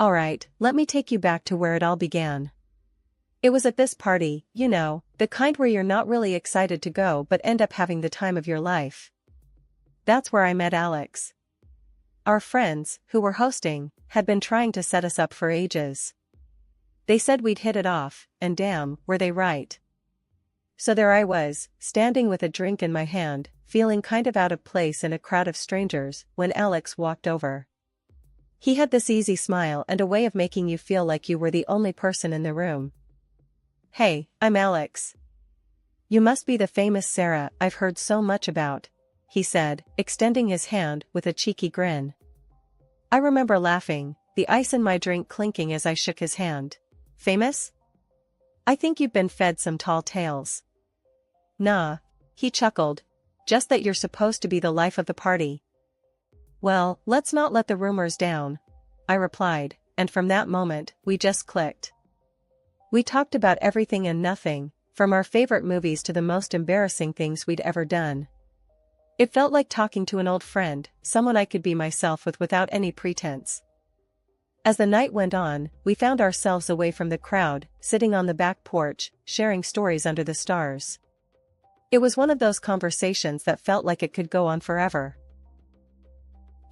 Alright, let me take you back to where it all began. It was at this party, you know, the kind where you're not really excited to go but end up having the time of your life. That's where I met Alex. Our friends, who were hosting, had been trying to set us up for ages. They said we'd hit it off, and damn, were they right. So there I was, standing with a drink in my hand, feeling kind of out of place in a crowd of strangers, when Alex walked over. He had this easy smile and a way of making you feel like you were the only person in the room. "Hey, I'm Alex. You must be the famous Sarah I've heard so much about," he said, extending his hand with a cheeky grin. I remember laughing, the ice in my drink clinking as I shook his hand. "Famous? I think you've been fed some tall tales." "Nah," he chuckled. "Just that you're supposed to be the life of the party." "Well, let's not let the rumors down," I replied, and from that moment, we just clicked. We talked about everything and nothing, from our favorite movies to the most embarrassing things we'd ever done. It felt like talking to an old friend, someone I could be myself with without any pretense. As the night went on, we found ourselves away from the crowd, sitting on the back porch, sharing stories under the stars. It was one of those conversations that felt like it could go on forever.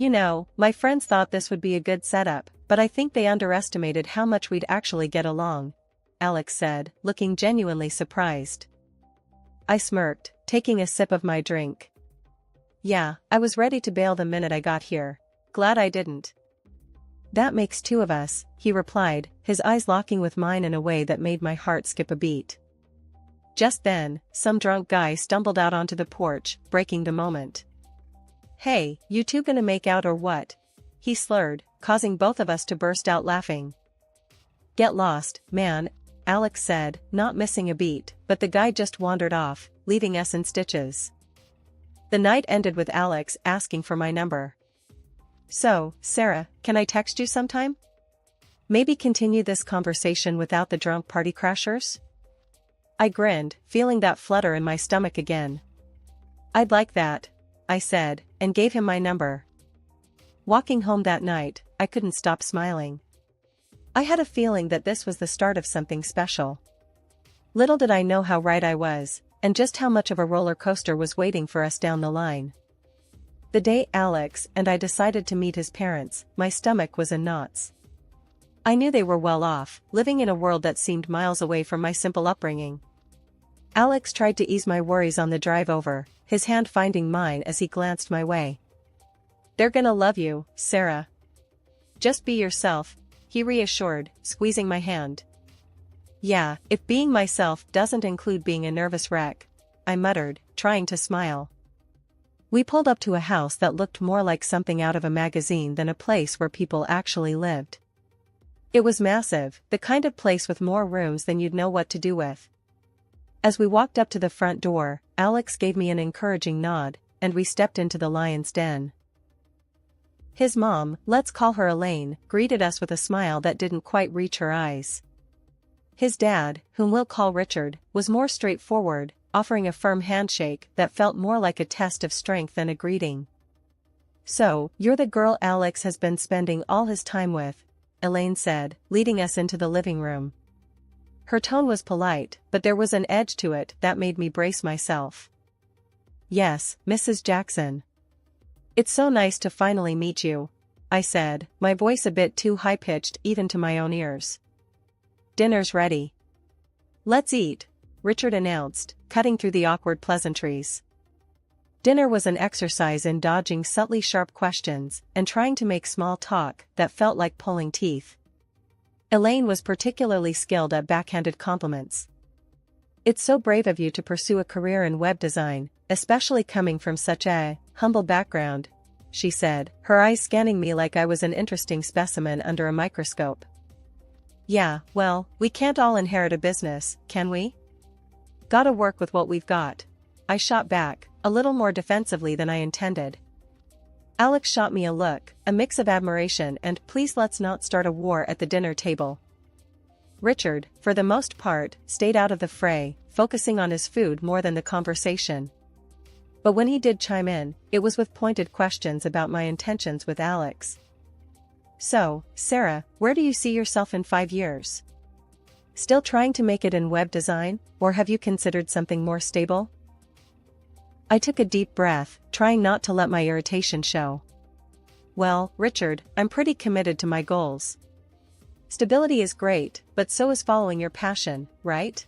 "You know, my friends thought this would be a good setup, but I think they underestimated how much we'd actually get along," Alex said, looking genuinely surprised. I smirked, taking a sip of my drink. "Yeah, I was ready to bail the minute I got here. Glad I didn't." "That makes two of us," he replied, his eyes locking with mine in a way that made my heart skip a beat. Just then, some drunk guy stumbled out onto the porch, breaking the moment. "Hey, you two gonna make out or what?" he slurred, causing both of us to burst out laughing. "Get lost, man," Alex said, not missing a beat, but the guy just wandered off, leaving us in stitches. The night ended with Alex asking for my number. "So, Sarah, can I text you sometime? Maybe continue this conversation without the drunk party crashers?" I grinned, feeling that flutter in my stomach again. "I'd like that," I said, and gave him my number. Walking home that night, I couldn't stop smiling. I had a feeling that this was the start of something special. Little did I know how right I was, and just how much of a roller coaster was waiting for us down the line. The day Alex and I decided to meet his parents, my stomach was in knots. I knew they were well off, living in a world that seemed miles away from my simple upbringing. Alex tried to ease my worries on the drive over, his hand finding mine as he glanced my way. "They're gonna love you, Sarah. Just be yourself," he reassured, squeezing my hand. "Yeah, if being myself doesn't include being a nervous wreck," I muttered, trying to smile. We pulled up to a house that looked more like something out of a magazine than a place where people actually lived. It was massive, the kind of place with more rooms than you'd know what to do with. As we walked up to the front door, Alex gave me an encouraging nod, and we stepped into the lion's den. His mom, let's call her Elaine, greeted us with a smile that didn't quite reach her eyes. His dad, whom we'll call Richard, was more straightforward, offering a firm handshake that felt more like a test of strength than a greeting. "So, you're the girl Alex has been spending all his time with," Elaine said, leading us into the living room. Her tone was polite, but there was an edge to it that made me brace myself. "Yes, Mrs. Jackson. It's so nice to finally meet you," I said, my voice a bit too high-pitched even to my own ears. "Dinner's ready. Let's eat," Richard announced, cutting through the awkward pleasantries. Dinner was an exercise in dodging subtly sharp questions and trying to make small talk that felt like pulling teeth. Elaine was particularly skilled at backhanded compliments. "It's so brave of you to pursue a career in web design, especially coming from such a humble background," she said, her eyes scanning me like I was an interesting specimen under a microscope. "Yeah, well, we can't all inherit a business, can we? Gotta work with what we've got," I shot back, a little more defensively than I intended. Alex shot me a look, a mix of admiration and "please let's not start a war at the dinner table." Richard, for the most part, stayed out of the fray, focusing on his food more than the conversation. But when he did chime in, it was with pointed questions about my intentions with Alex. So, Sarah, where do you see yourself in 5 years? Still trying to make it in web design, or have you considered something more stable? I took a deep breath, trying not to let my irritation show. Well, Richard, I'm pretty committed to my goals. Stability is great, but so is following your passion, right?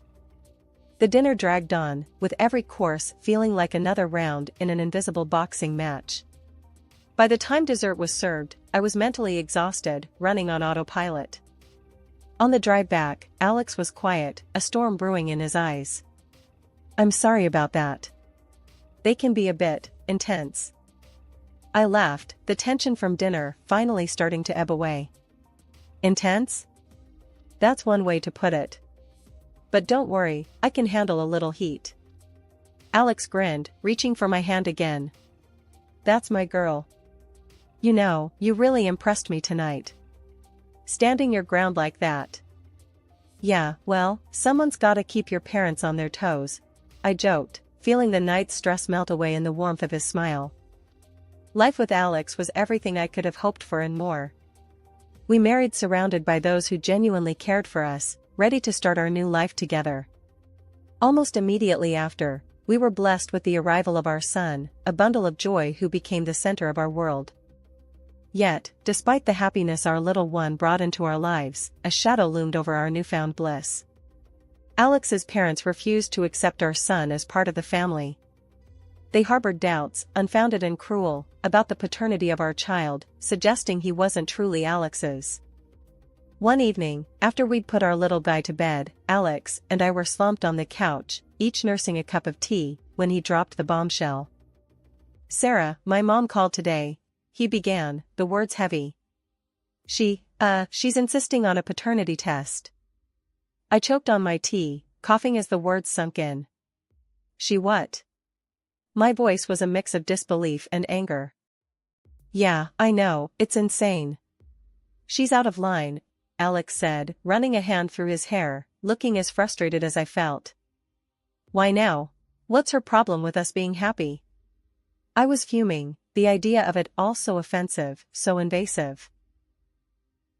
The dinner dragged on, with every course feeling like another round in an invisible boxing match. By the time dessert was served, I was mentally exhausted, running on autopilot. On the drive back, Alex was quiet, a storm brewing in his eyes. I'm sorry about that. They can be a bit intense. I laughed, the tension from dinner finally starting to ebb away. Intense? That's one way to put it. But don't worry, I can handle a little heat. Alex grinned, reaching for my hand again. That's my girl. You know, you really impressed me tonight. Standing your ground like that. Yeah, well, someone's gotta keep your parents on their toes, I joked, feeling the night's stress melt away in the warmth of his smile. Life with Alex was everything I could have hoped for and more. We married surrounded by those who genuinely cared for us, ready to start our new life together. Almost immediately after, we were blessed with the arrival of our son, a bundle of joy who became the center of our world. Yet, despite the happiness our little one brought into our lives, a shadow loomed over our newfound bliss. Alex's parents refused to accept our son as part of the family. They harbored doubts, unfounded and cruel, about the paternity of our child, suggesting he wasn't truly Alex's. One evening, after we'd put our little guy to bed, Alex and I were slumped on the couch, each nursing a cup of tea, when he dropped the bombshell. Sarah, my mom called today. He began, the words heavy. She's insisting on a paternity test. I choked on my tea, coughing as the words sunk in. She what? My voice was a mix of disbelief and anger. Yeah, I know, it's insane. She's out of line, Alex said, running a hand through his hair, looking as frustrated as I felt. Why now? What's her problem with us being happy? I was fuming, the idea of it all so offensive, so invasive.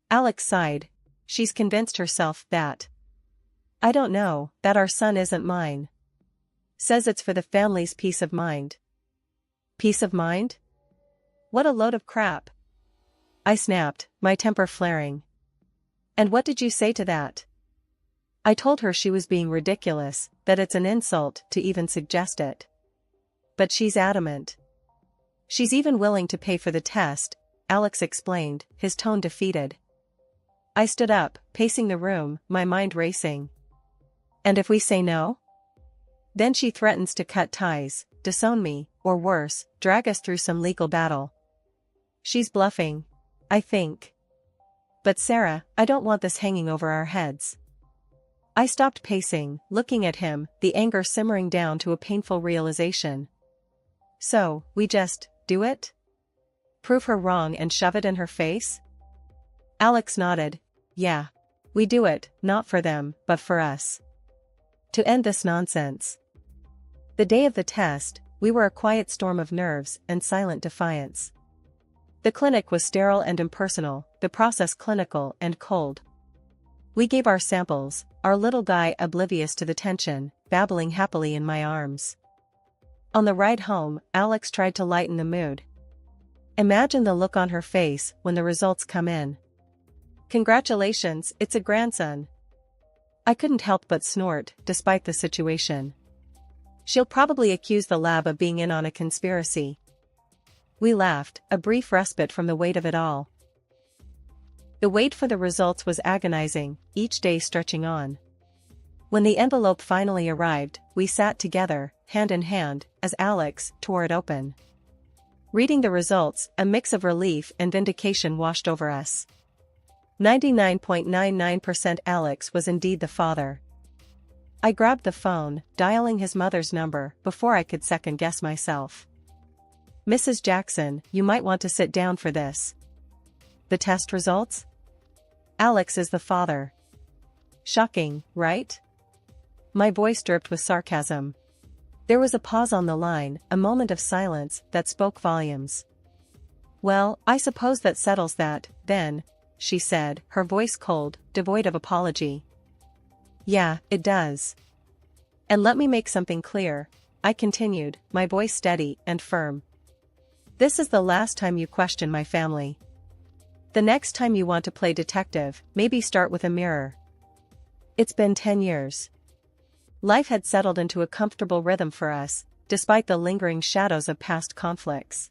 Alex sighed. She's convinced herself that. I don't know, that our son isn't mine. Says it's for the family's peace of mind. Peace of mind? What a load of crap. I snapped, my temper flaring. And what did you say to that? I told her she was being ridiculous, that it's an insult to even suggest it. But she's adamant. She's even willing to pay for the test, Alex explained, his tone defeated. I stood up, pacing the room, my mind racing. And if we say no? Then she threatens to cut ties, disown me, or worse, drag us through some legal battle. She's bluffing, I think. But Sarah, I don't want this hanging over our heads. I stopped pacing, looking at him, the anger simmering down to a painful realization. So, we just do it? Prove her wrong and shove it in her face? Alex nodded. Yeah. We do it, not for them, but for us. To end this nonsense. The day of the test, we were a quiet storm of nerves and silent defiance. The clinic was sterile and impersonal, the process clinical and cold. We gave our samples, our little guy oblivious to the tension, babbling happily in my arms. On the ride home, Alex tried to lighten the mood. Imagine the look on her face when the results come in. Congratulations, it's a grandson. I couldn't help but snort, despite the situation. She'll probably accuse the lab of being in on a conspiracy. We laughed, a brief respite from the weight of it all. The wait for the results was agonizing, each day stretching on. When the envelope finally arrived, we sat together, hand in hand, as Alex tore it open. Reading the results, a mix of relief and vindication washed over us. 99.99% Alex was indeed the father. I grabbed the phone, dialing his mother's number, before I could second-guess myself. Mrs. Jackson, you might want to sit down for this. The test results? Alex is the father. Shocking, right? My voice dripped with sarcasm. There was a pause on the line, a moment of silence that spoke volumes. Well, I suppose that settles that, then, she said, her voice cold, devoid of apology. Yeah, it does. And let me make something clear, I continued, my voice steady and firm. This is the last time you question my family. The next time you want to play detective, maybe start with a mirror. It's been 10 years. Life had settled into a comfortable rhythm for us, despite the lingering shadows of past conflicts.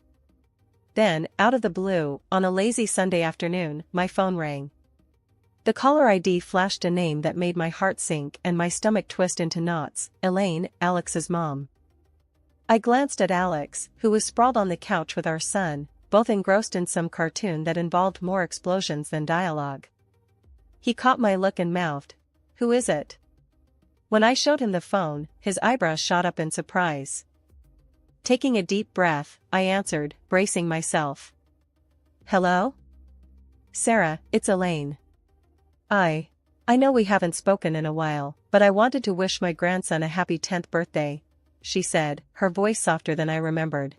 Then, out of the blue, on a lazy Sunday afternoon, my phone rang. The caller ID flashed a name that made my heart sink and my stomach twist into knots: Elaine, Alex's mom. I glanced at Alex, who was sprawled on the couch with our son, both engrossed in some cartoon that involved more explosions than dialogue. He caught my look and mouthed, "Who is it?" When I showed him the phone, his eyebrows shot up in surprise. Taking a deep breath, I answered, bracing myself. "Hello? Sarah, it's Elaine. I know we haven't spoken in a while, but I wanted to wish my grandson a happy 10th birthday," she said, her voice softer than I remembered.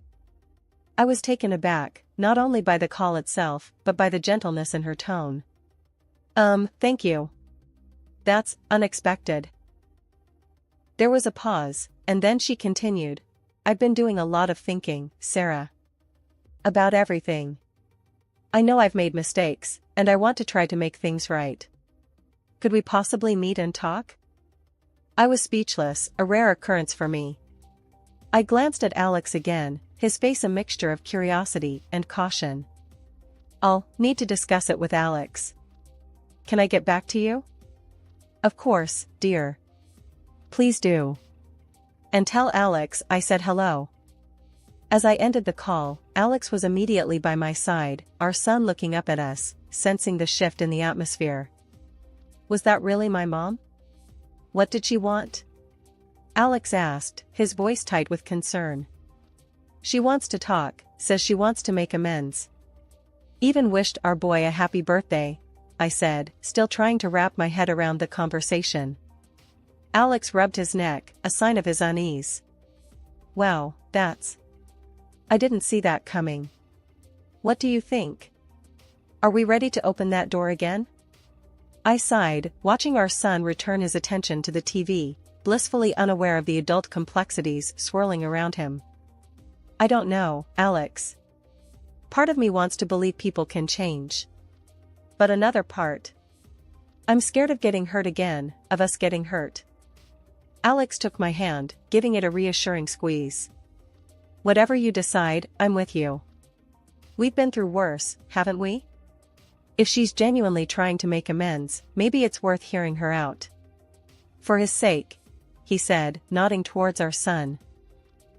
I was taken aback, not only by the call itself, but by the gentleness in her tone. Thank you. That's unexpected." There was a pause, and then she continued, "I've been doing a lot of thinking, Sarah. About everything. I know I've made mistakes, and I want to try to make things right. Could we possibly meet and talk?" I was speechless, a rare occurrence for me. I glanced at Alex again, his face a mixture of curiosity and caution. "I'll need to discuss it with Alex. Can I get back to you?" "Of course, dear. Please do. And tell Alex I said hello." As I ended the call, Alex was immediately by my side, our son looking up at us, sensing the shift in the atmosphere. Was that really my mom? What did she want? Alex asked, his voice tight with concern. "She wants to talk, says she wants to make amends. Even wished our boy a happy birthday," I said, still trying to wrap my head around the conversation. Alex rubbed his neck, a sign of his unease. "Wow, I didn't see that coming. What do you think? Are we ready to open that door again?" I sighed, watching our son return his attention to the TV, blissfully unaware of the adult complexities swirling around him. "I don't know, Alex. Part of me wants to believe people can change. But another part. I'm scared of getting hurt again, of us getting hurt." Alex took my hand, giving it a reassuring squeeze. "Whatever you decide, I'm with you. We've been through worse, haven't we? If she's genuinely trying to make amends, maybe it's worth hearing her out. For his sake," he said, nodding towards our son.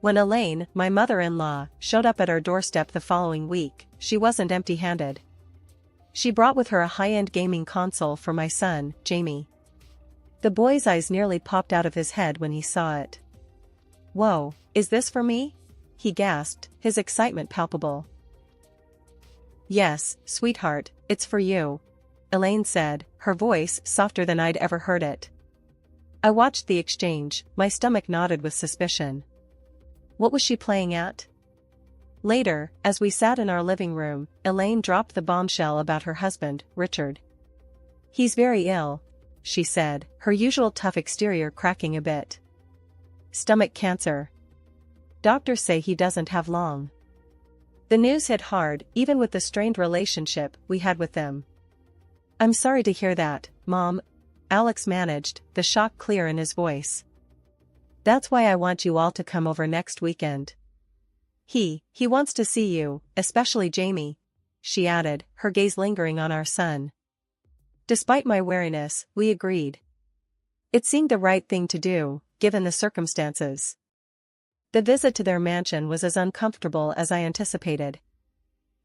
When Elaine, my mother-in-law, showed up at our doorstep the following week, she wasn't empty-handed. She brought with her a high-end gaming console for my son, Jamie. The boy's eyes nearly popped out of his head when he saw it. "Whoa, is this for me?" he gasped, his excitement palpable. "Yes, sweetheart, it's for you," Elaine said, her voice softer than I'd ever heard it. I watched the exchange, my stomach knotted with suspicion. What was she playing at? Later, as we sat in our living room, Elaine dropped the bombshell about her husband, Richard. "He's very ill," she said, her usual tough exterior cracking a bit. "Stomach cancer. Doctors say he doesn't have long." The news hit hard, even with the strained relationship we had with them. "I'm sorry to hear that, Mom," Alex managed, the shock clear in his voice. "That's why I want you all to come over next weekend. He wants to see you, especially Jamie," she added, her gaze lingering on our son. Despite my wariness, we agreed. It seemed the right thing to do, given the circumstances. The visit to their mansion was as uncomfortable as I anticipated.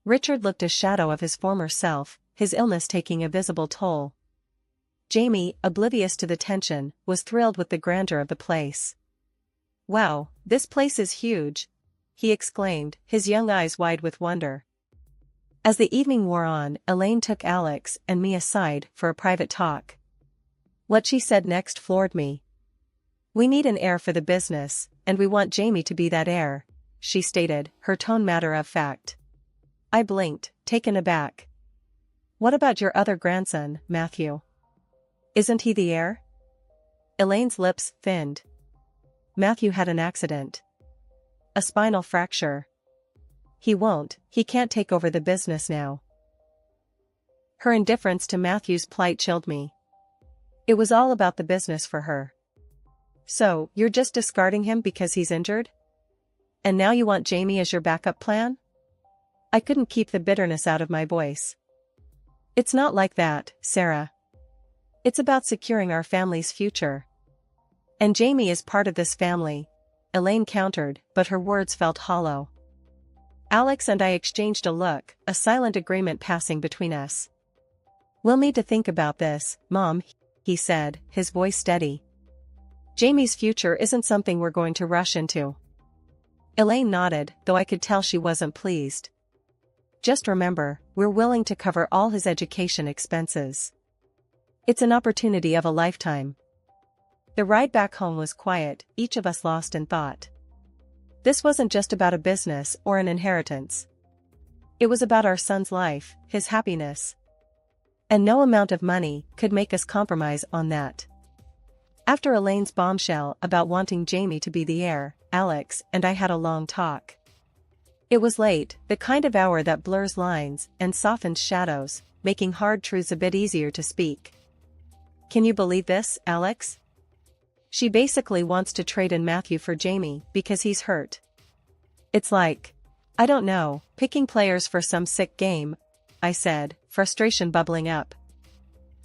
Richard looked a shadow of his former self, his illness taking a visible toll. Jamie, oblivious to the tension, was thrilled with the grandeur of the place. "Wow, this place is huge," he exclaimed, his young eyes wide with wonder. As the evening wore on, Elaine took Alex and me aside for a private talk. What she said next floored me. "We need an heir for the business, and we want Jamie to be that heir," she stated, her tone matter of fact. I blinked, taken aback. What about your other grandson, Matthew? Isn't he the heir? Elaine's lips thinned. Matthew had an accident. A spinal fracture. He can't take over the business now. Her indifference to Matthew's plight chilled me. It was all about the business for her. So, you're just discarding him because he's injured? And now you want Jamie as your backup plan? I couldn't keep the bitterness out of my voice. It's not like that, Sarah. It's about securing our family's future. And Jamie is part of this family, Elaine countered, but her words felt hollow. Alex and I exchanged a look, a silent agreement passing between us. We'll need to think about this, Mom, he said, his voice steady. Jamie's future isn't something we're going to rush into. Elaine nodded, though I could tell she wasn't pleased. Just remember, we're willing to cover all his education expenses. It's an opportunity of a lifetime. The ride back home was quiet, each of us lost in thought. This wasn't just about a business or an inheritance. It was about our son's life, his happiness. And no amount of money could make us compromise on that. After Elaine's bombshell about wanting Jamie to be the heir, Alex and I had a long talk. It was late, the kind of hour that blurs lines and softens shadows, making hard truths a bit easier to speak. Can you believe this, Alex? She basically wants to trade in Matthew for Jamie because he's hurt. It's like, I don't know, picking players for some sick game, I said, frustration bubbling up.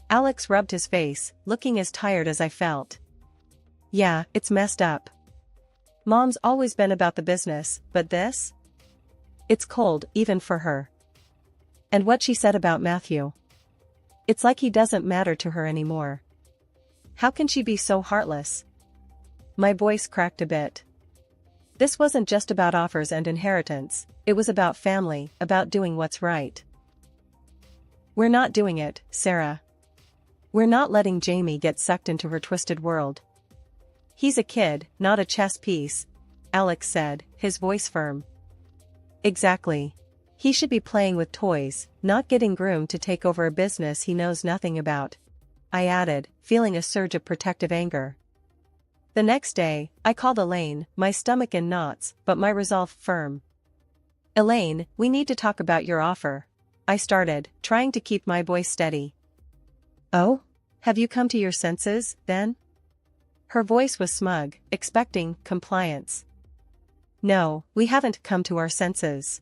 Alex rubbed his face, looking as tired as I felt. Yeah, it's messed up. Mom's always been about the business, but this? It's cold, even for her. And what she said about Matthew. It's like he doesn't matter to her anymore. How can she be so heartless? My voice cracked a bit. This wasn't just about offers and inheritance, it was about family, about doing what's right. We're not doing it, Sarah. We're not letting Jamie get sucked into her twisted world. He's a kid, not a chess piece, Alex said, his voice firm. Exactly. He should be playing with toys, not getting groomed to take over a business he knows nothing about, I added, feeling a surge of protective anger. The next day, I called Elaine, my stomach in knots, but my resolve firm. Elaine, we need to talk about your offer, I started, trying to keep my voice steady. Oh? Have you come to your senses, then? Her voice was smug, expecting compliance. No, we haven't come to our senses.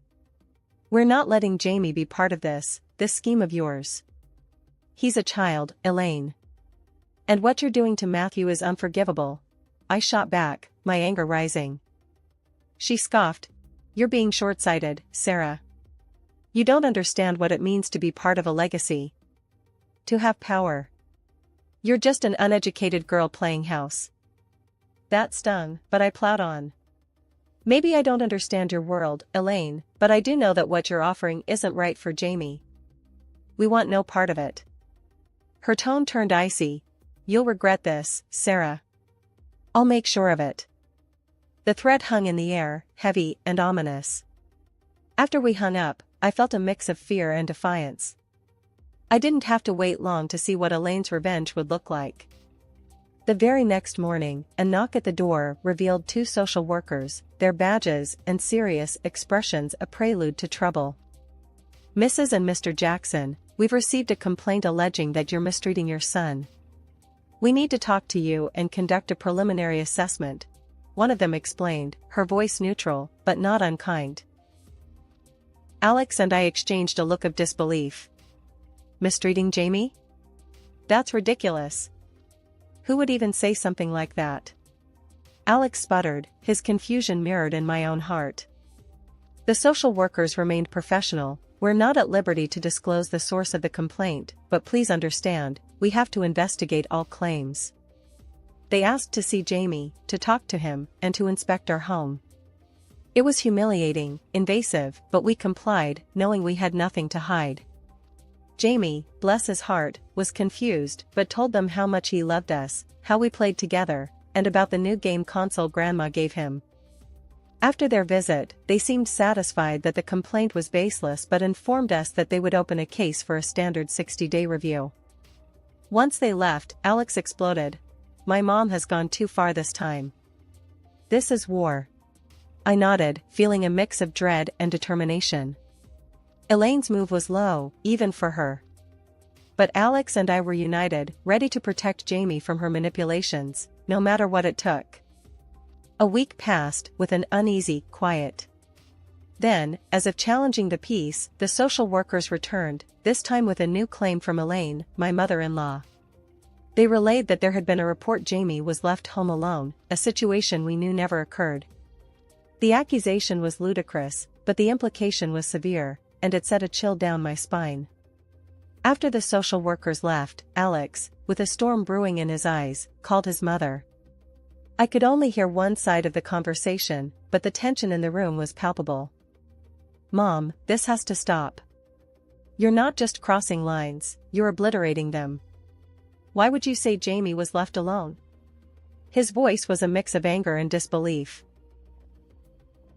We're not letting Jamie be part of this scheme of yours. He's a child, Elaine. And what you're doing to Matthew is unforgivable. I shot back, my anger rising. She scoffed. You're being short-sighted, Sarah. You don't understand what it means to be part of a legacy. To have power. You're just an uneducated girl playing house. That stung, but I plowed on. Maybe I don't understand your world, Elaine, but I do know that what you're offering isn't right for Jamie. We want no part of it. Her tone turned icy. You'll regret this, Sarah. I'll make sure of it. The threat hung in the air, heavy and ominous. After we hung up, I felt a mix of fear and defiance. I didn't have to wait long to see what Elaine's revenge would look like. The very next morning, a knock at the door revealed two social workers, their badges and serious expressions a prelude to trouble. Mrs. and Mr. Jackson, we've received a complaint alleging that you're mistreating your son. We need to talk to you and conduct a preliminary assessment, one of them explained, her voice neutral, but not unkind. Alex and I exchanged a look of disbelief. Mistreating Jamie? That's ridiculous. Who would even say something like that? Alex sputtered, his confusion mirrored in my own heart. The social workers remained professional. We're not at liberty to disclose the source of the complaint, but please understand, we have to investigate all claims. They asked to see Jamie, to talk to him, and to inspect our home. It was humiliating, invasive, but we complied, knowing we had nothing to hide. Jamie, bless his heart, was confused, but told them how much he loved us, how we played together, and about the new game console Grandma gave him. After their visit, they seemed satisfied that the complaint was baseless but informed us that they would open a case for a standard 60-day review. Once they left, Alex exploded. "My mom has gone too far this time. This is war." I nodded, feeling a mix of dread and determination. Elaine's move was low, even for her. But Alex and I were united, ready to protect Jamie from her manipulations, no matter what it took. A week passed, with an uneasy quiet. Then, as if challenging the peace, the social workers returned, this time with a new claim from Elaine, my mother-in-law. They relayed that there had been a report Jamie was left home alone, a situation we knew never occurred. The accusation was ludicrous, but the implication was severe, and it sent a chill down my spine. After the social workers left, Alex, with a storm brewing in his eyes, called his mother. I could only hear one side of the conversation, but the tension in the room was palpable. "Mom, this has to stop. You're not just crossing lines, you're obliterating them. Why would you say Jamie was left alone?" His voice was a mix of anger and disbelief.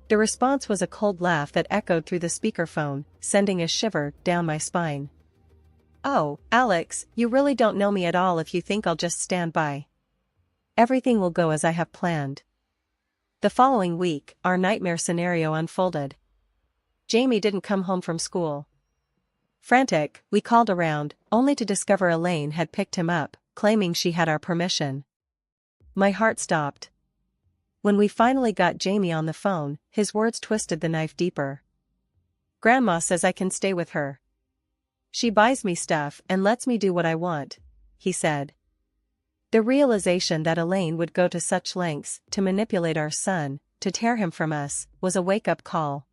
The response was a cold laugh that echoed through the speakerphone, sending a shiver down my spine. "Oh, Alex, you really don't know me at all if you think I'll just stand by. Everything will go as I have planned." The following week, our nightmare scenario unfolded. Jamie didn't come home from school. Frantic, we called around, only to discover Elaine had picked him up, claiming she had our permission. My heart stopped. When we finally got Jamie on the phone, his words twisted the knife deeper. "Grandma says I can stay with her. She buys me stuff and lets me do what I want," he said. The realization that Elaine would go to such lengths to manipulate our son, to tear him from us, was a wake-up call.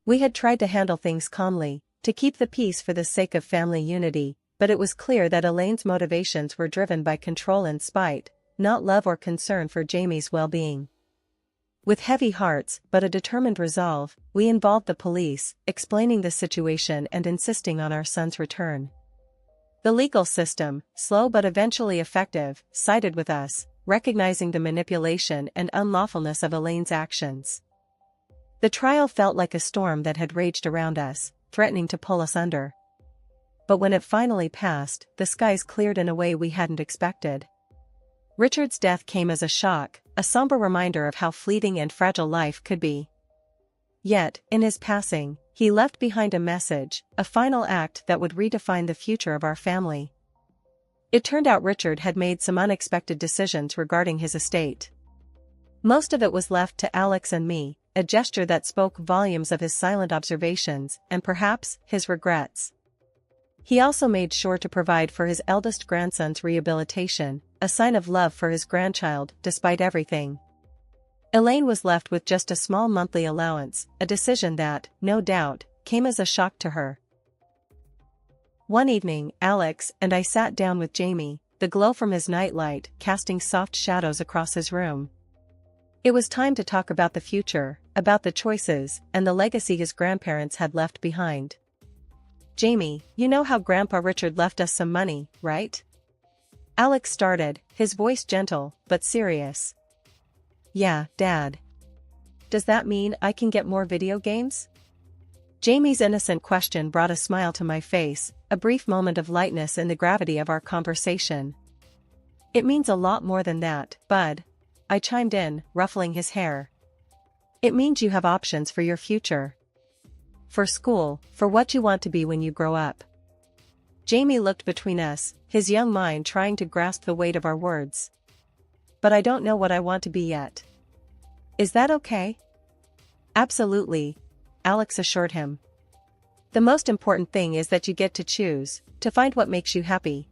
We had tried to handle things calmly, to keep the peace for the sake of family unity, but it was clear that Elaine's motivations were driven by control and spite, not love or concern for Jamie's well-being. With heavy hearts but a determined resolve, we involved the police, explaining the situation and insisting on our son's return. The legal system, slow but eventually effective, sided with us, recognizing the manipulation and unlawfulness of Elaine's actions. The trial felt like a storm that had raged around us, threatening to pull us under. But when it finally passed, the skies cleared in a way we hadn't expected. Richard's death came as a shock, a somber reminder of how fleeting and fragile life could be. Yet, in his passing, he left behind a message, a final act that would redefine the future of our family. It turned out Richard had made some unexpected decisions regarding his estate. Most of it was left to Alex and me, a gesture that spoke volumes of his silent observations and perhaps his regrets. He also made sure to provide for his eldest grandson's rehabilitation, a sign of love for his grandchild despite everything. Elaine was left with just a small monthly allowance, a decision that, no doubt, came as a shock to her. One evening, Alex and I sat down with Jamie, the glow from his nightlight casting soft shadows across his room. It was time to talk about the future, about the choices, and the legacy his grandparents had left behind. "Jamie, you know how Grandpa Richard left us some money, right?" Alex started, his voice gentle, but serious. "Yeah, Dad. Does that mean I can get more video games?" Jamie's innocent question brought a smile to my face, a brief moment of lightness in the gravity of our conversation. "It means a lot more than that, Bud," I chimed in, ruffling his hair. "It means you have options for your future. For school, for what you want to be when you grow up." Jamie looked between us, his young mind trying to grasp the weight of our words. "But I don't know what I want to be yet." "Is that okay?" "Absolutely," Alex assured him. "The most important thing is that you get to choose, to find what makes you happy.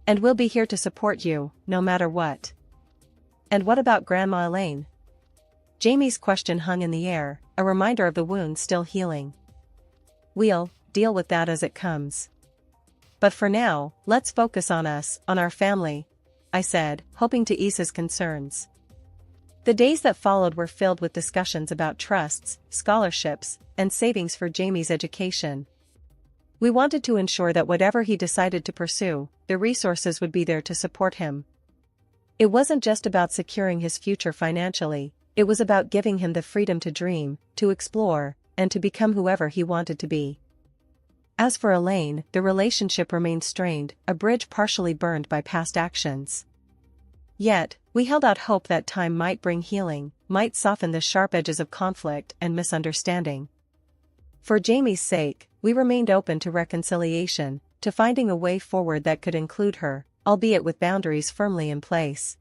And we'll be here to support you, no matter what." "And what about Grandma Elaine?" Jamie's question hung in the air, a reminder of the wound still healing. "We'll deal with that as it comes. But for now, let's focus on us, on our family," I said, hoping to ease his concerns. The days that followed were filled with discussions about trusts, scholarships, and savings for Jamie's education. We wanted to ensure that whatever he decided to pursue, the resources would be there to support him. It wasn't just about securing his future financially, It was about giving him the freedom to dream, to explore, and to become whoever he wanted to be. As for Elaine, the relationship remained strained, a bridge partially burned by past actions. Yet, we held out hope that time might bring healing, might soften the sharp edges of conflict and misunderstanding. For Jamie's sake, we remained open to reconciliation, to finding a way forward that could include her, albeit with boundaries firmly in place.